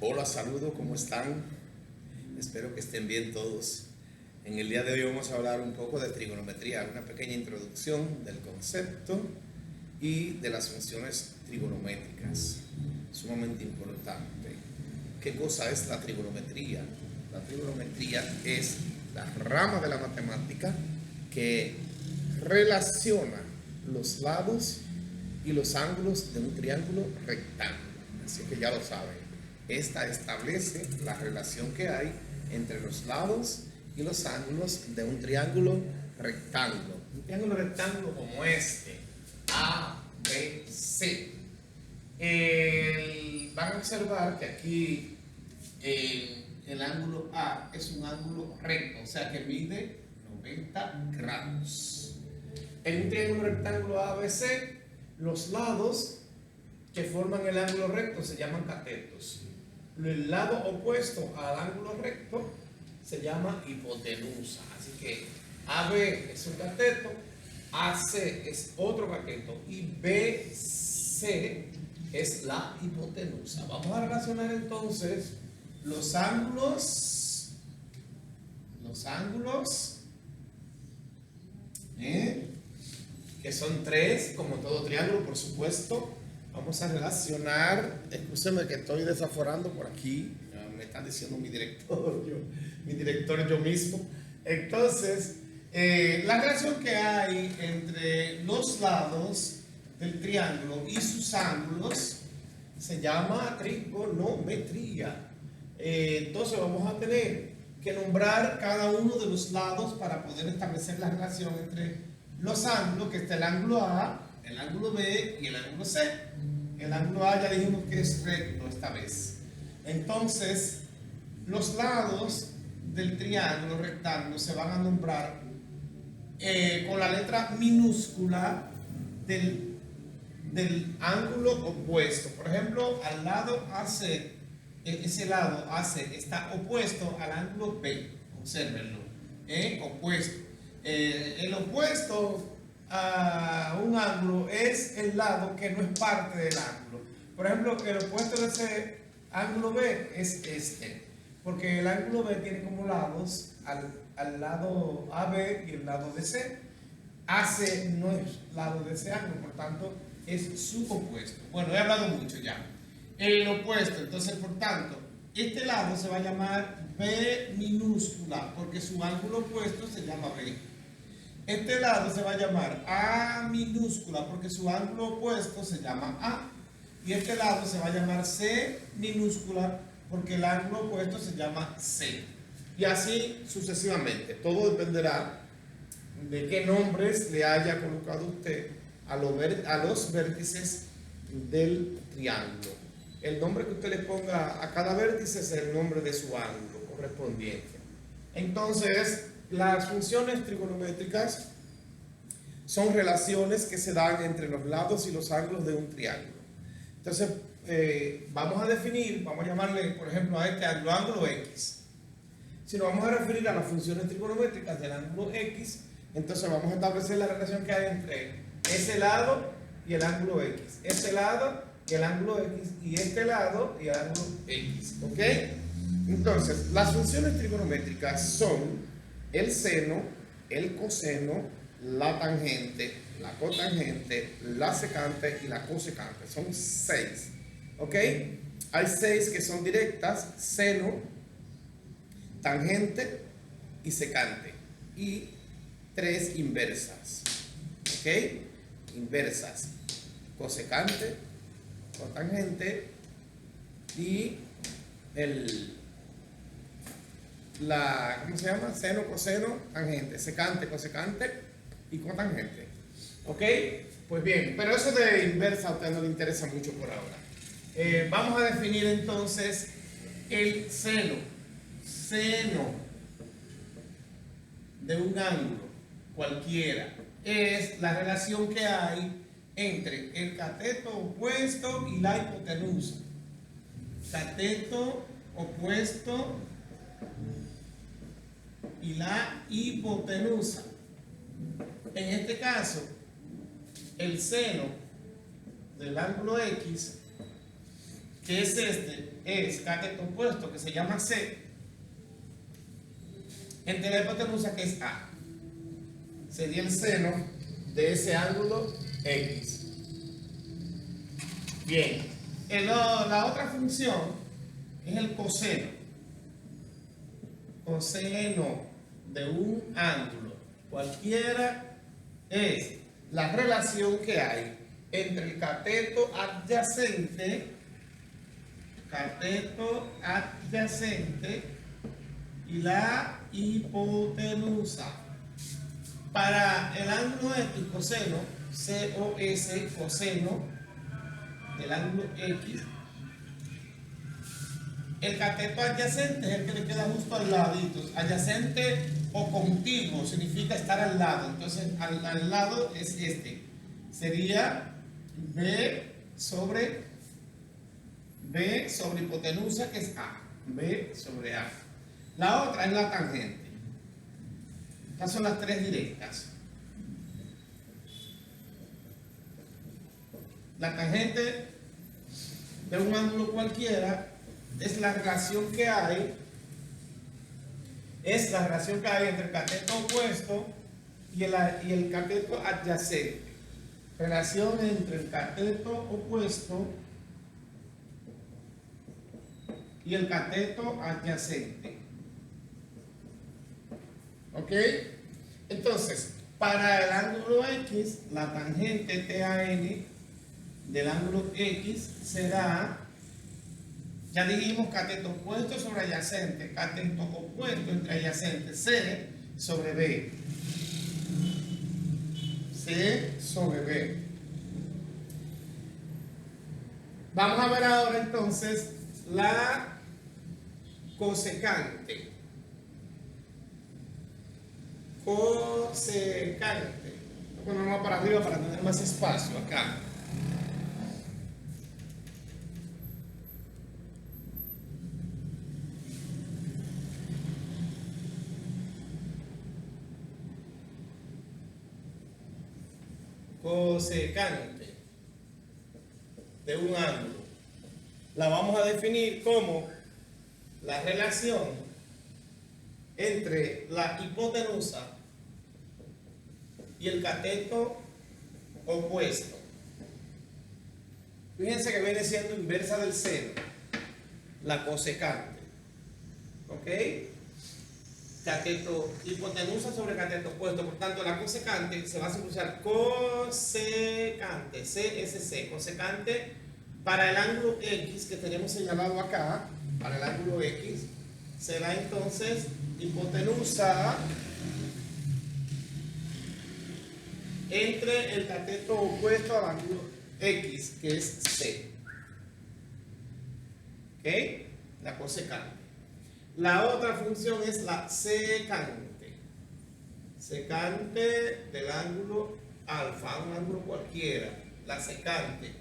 Hola, saludos, ¿cómo están? Espero que estén bien todos. En el día de hoy vamos a hablar un poco de trigonometría, una pequeña introducción del concepto y de las funciones trigonométricas, sumamente importante. ¿Qué cosa es la trigonometría? La trigonometría es la rama de la matemática que relaciona los lados y los ángulos de un triángulo rectángulo. Así que ya lo saben. Esta establece la relación que hay entre los lados y los ángulos de un triángulo rectángulo. Un triángulo rectángulo como este, A, B, C. Van a observar que aquí el ángulo A es un ángulo recto, o sea que mide 90 grados. En un triángulo rectángulo ABC, los lados que forman el ángulo recto se llaman catetos. El lado opuesto al ángulo recto se llama hipotenusa. Así que AB es un cateto, AC es otro cateto y BC es la hipotenusa. Vamos a relacionar entonces los ángulos, que son tres, como todo triángulo, por supuesto. Vamos a relacionar, escúcheme que estoy desaforando por aquí, me está diciendo mi director, yo mismo. Entonces, la relación que hay entre los lados del triángulo y sus ángulos se llama trigonometría. Entonces vamos a tener que nombrar cada uno de los lados para poder establecer la relación entre los ángulos, que está el ángulo A, el ángulo B y el ángulo C. El ángulo A ya dijimos que es recto esta vez. Entonces, los lados del triángulo rectángulo se van a nombrar con la letra minúscula del ángulo opuesto. Por ejemplo, al lado AC, ese lado AC está opuesto al ángulo B. Obsérvenlo. Opuesto. El opuesto a un ángulo es el lado que no es parte del ángulo. Por ejemplo, el opuesto de ese ángulo B es este, porque el ángulo B tiene como lados al lado AB y el lado de C. AC no es lado de ese ángulo, por tanto es su opuesto. Bueno, he hablado mucho ya. El opuesto, entonces, por tanto, este lado se va a llamar B minúscula, porque su ángulo opuesto se llama B. Este lado se va a llamar A minúscula porque su ángulo opuesto se llama A. Y este lado se va a llamar C minúscula porque el ángulo opuesto se llama C. Y así sucesivamente. Todo dependerá de qué nombres le haya colocado usted a los vértices del triángulo. El nombre que usted le ponga a cada vértice es el nombre de su ángulo correspondiente. Entonces, las funciones trigonométricas son relaciones que se dan entre los lados y los ángulos de un triángulo. Entonces, vamos a definir, vamos a llamarle, por ejemplo, a este ángulo X. Si nos vamos a referir a las funciones trigonométricas del ángulo X, entonces vamos a establecer la relación que hay entre ese lado y el ángulo X, este lado y el ángulo X, y este lado y el ángulo X. ¿Ok? Entonces, las funciones trigonométricas son el seno, el coseno, la tangente, la cotangente, la secante y la cosecante. Son 6. ¿Ok? Hay 6 que son directas: seno, tangente y secante. Y 3 inversas. ¿Ok? Inversas: cosecante, cotangente y ¿cómo se llama? Seno, coseno, tangente, secante, cosecante y cotangente. ¿Ok? Pues bien, pero eso de inversa a usted no le interesa mucho por ahora. Vamos a definir entonces el seno. Seno de un ángulo cualquiera es la relación que hay entre el cateto opuesto y la hipotenusa. Cateto opuesto y la hipotenusa. En este caso, el seno del ángulo X que es este, es cateto opuesto, que se llama C, entre la hipotenusa, que es A. Sería el seno de ese ángulo X. Bien, la otra función es el coseno. Coseno de un ángulo cualquiera es la relación que hay entre el cateto adyacente y la hipotenusa. Para el ángulo X, coseno, COS, coseno del ángulo X, el cateto adyacente es el que le queda justo al ladito. Adyacente o contiguo significa estar al lado. Entonces, al lado es este. Sería B sobre hipotenusa, que es A. B sobre A. La otra es la tangente. Estas son las tres directas. La tangente de un ángulo cualquiera es la relación que hay entre el cateto opuesto y el cateto adyacente. Relación entre el cateto opuesto y el cateto adyacente. ¿Ok? Entonces, para el ángulo X, la tangente TAN del ángulo X será, ya dijimos, cateto opuesto sobre adyacente, cateto opuesto entre adyacentes, C sobre B. C sobre B. Vamos a ver ahora entonces la cosecante. Cosecante. Voy a ponerlo para arriba para tener más espacio acá. Cosecante de un ángulo la vamos a definir como la relación entre la hipotenusa y el cateto opuesto. Fíjense que viene siendo inversa del seno, la cosecante. ¿Ok? Cateto hipotenusa sobre cateto opuesto. Por tanto, la cosecante se va a simbolizar cosecante, CSC, cosecante para el ángulo X que tenemos señalado acá. Para el ángulo X será entonces hipotenusa entre el cateto opuesto al ángulo X, que es C. ¿Ok? La cosecante. La otra función es la secante. Secante del ángulo alfa, un ángulo cualquiera. La secante.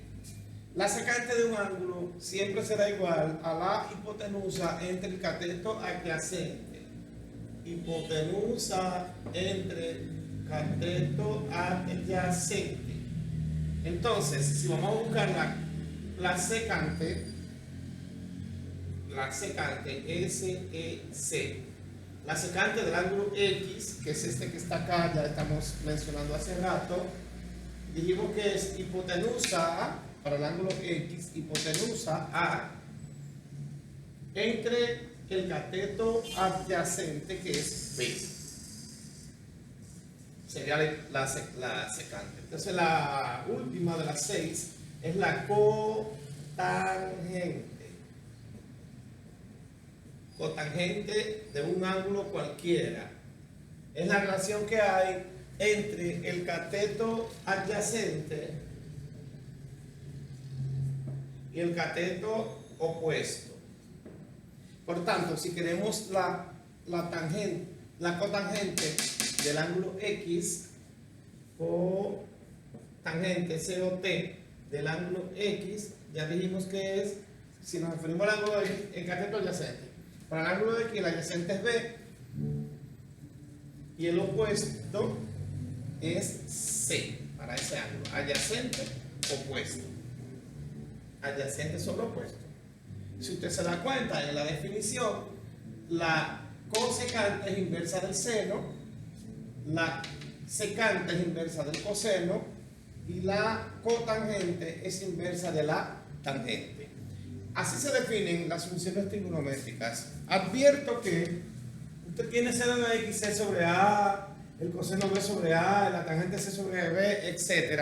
La secante de un ángulo siempre será igual a la hipotenusa entre el cateto adyacente. Hipotenusa entre cateto adyacente. Entonces, si vamos a buscar la secante SEC, la secante del ángulo X, que es este que está acá, ya estamos mencionando hace rato, dijimos que es hipotenusa para el ángulo X, hipotenusa A entre el cateto adyacente, que es B. Sería la secante. Entonces, la última de las 6 es la cotangente. Cotangente de un ángulo cualquiera. Es la relación que hay entre el cateto adyacente y el cateto opuesto. Por tanto, si queremos la cotangente del ángulo X, cotangente COT del ángulo X, ya dijimos que es, si nos referimos al ángulo X, el cateto adyacente. Para el ángulo X, el adyacente es B y el opuesto es C para ese ángulo. Adyacente, opuesto. Adyacente sobre opuesto. Si usted se da cuenta en la definición, la cosecante es inversa del seno, la secante es inversa del coseno y la cotangente es inversa de la tangente. Así se definen las funciones trigonométricas. Advierto que usted tiene seno de x c sobre a, el coseno b sobre a, la tangente c sobre b, etc.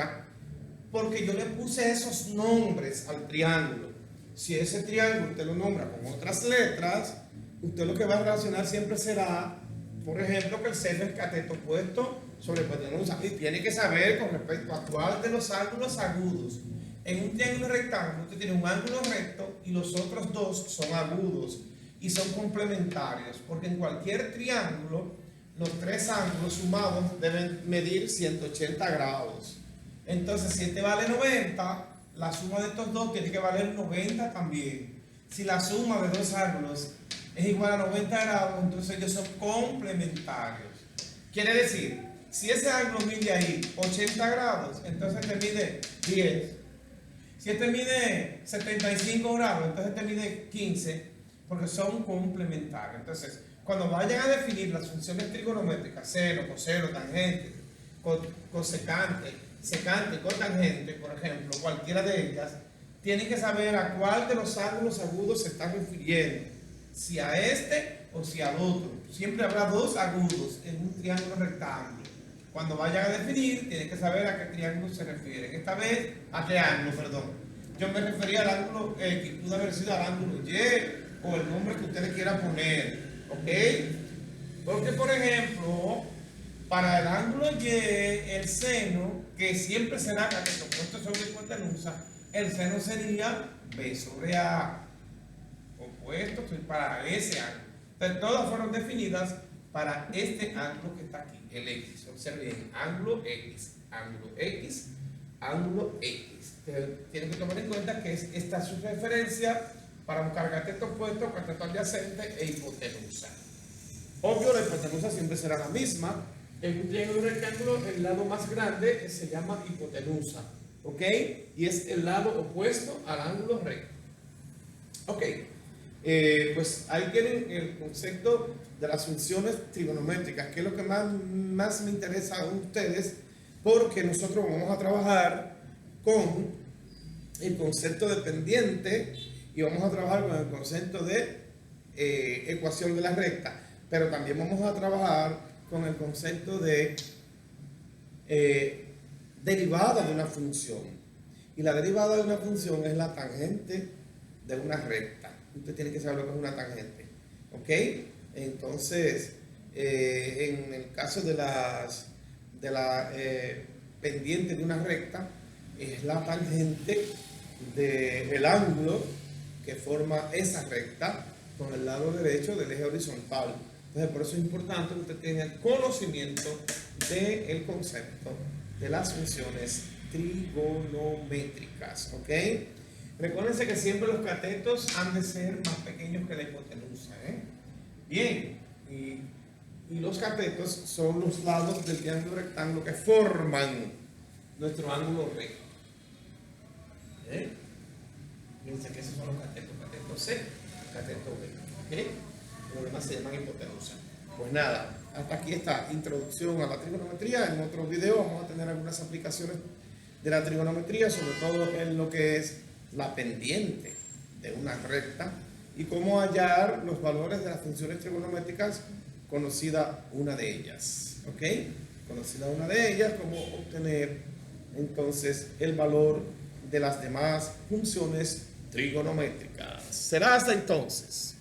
Porque yo le puse esos nombres al triángulo. Si ese triángulo usted lo nombra con otras letras, usted lo que va a relacionar siempre será, por ejemplo, que el seno es cateto opuesto sobre hipotenusa. Y tiene que saber con respecto a cuál de los ángulos agudos. En un triángulo rectángulo usted tiene un ángulo recto y los otros dos son agudos y son complementarios, porque en cualquier triángulo los tres ángulos sumados deben medir 180 grados. Entonces, si este vale 90, la suma de estos dos tiene que valer 90 también. Si la suma de dos ángulos es igual a 90 grados, entonces ellos son complementarios. Quiere decir, si ese ángulo mide ahí 80 grados, entonces este mide 10. Si este mide 75 grados, entonces este mide 15, porque son complementarios. Entonces, cuando vayan a definir las funciones trigonométricas, seno, coseno, tangente, cosecante, secante, cotangente, por ejemplo, cualquiera de ellas, tienen que saber a cuál de los ángulos agudos se están refiriendo, si a este o si al otro. Siempre habrá dos agudos en un triángulo rectángulo. Cuando vayan a definir, tienen que saber a qué triángulo se refieren. Esta vez, a qué ángulo, perdón. Yo me refería al ángulo X, pudo haber sido al ángulo Y o el nombre que ustedes quieran poner, ¿ok? Porque, por ejemplo, para el ángulo Y, el seno, que siempre será cateto opuesto sobre hipotenusa, el seno sería B sobre A, opuesto para ese ángulo. Entonces, todas fueron definidas para este ángulo que está aquí, el X. Observen, ángulo X, ángulo X, ángulo X. Tienen que tomar en cuenta que esta es su referencia para buscar cateto opuesto, cateto adyacente e hipotenusa. Obvio, la hipotenusa siempre será la misma. En un triángulo rectángulo, el lado más grande se llama hipotenusa, ¿ok? Y es el lado opuesto al ángulo recto. Ok, pues ahí tienen el concepto de las funciones trigonométricas, que es lo que más me interesa a ustedes, porque nosotros vamos a trabajar con el concepto de pendiente y vamos a trabajar con el concepto de ecuación de la recta, pero también vamos a trabajar con el concepto de derivada de una función. Y la derivada de una función es la tangente de una recta. Usted tiene que saber lo que es una tangente, ¿ok? Entonces, en el caso de la pendiente de una recta, es la tangente del ángulo que forma esa recta con el lado derecho del eje horizontal. Entonces, por eso es importante que usted tenga conocimiento del concepto de las funciones trigonométricas, ¿ok? Recuérdense que siempre los catetos han de ser más pequeños que la hipotenusa, ¿eh? Bien, y los catetos son los lados del triángulo rectángulo que forman nuestro ángulo recto. Fíjense que esos son los catetos, cateto C, cateto B, ¿ok? Los demás se llaman hipotenusa. Pues nada, hasta aquí esta introducción a la trigonometría. En otro video vamos a tener algunas aplicaciones de la trigonometría, sobre todo en lo que es la pendiente de una recta y cómo hallar los valores de las funciones trigonométricas, conocida una de ellas, ¿ok? Conocida una de ellas, cómo obtener entonces el valor de las demás funciones trigonométricas. Será hasta entonces.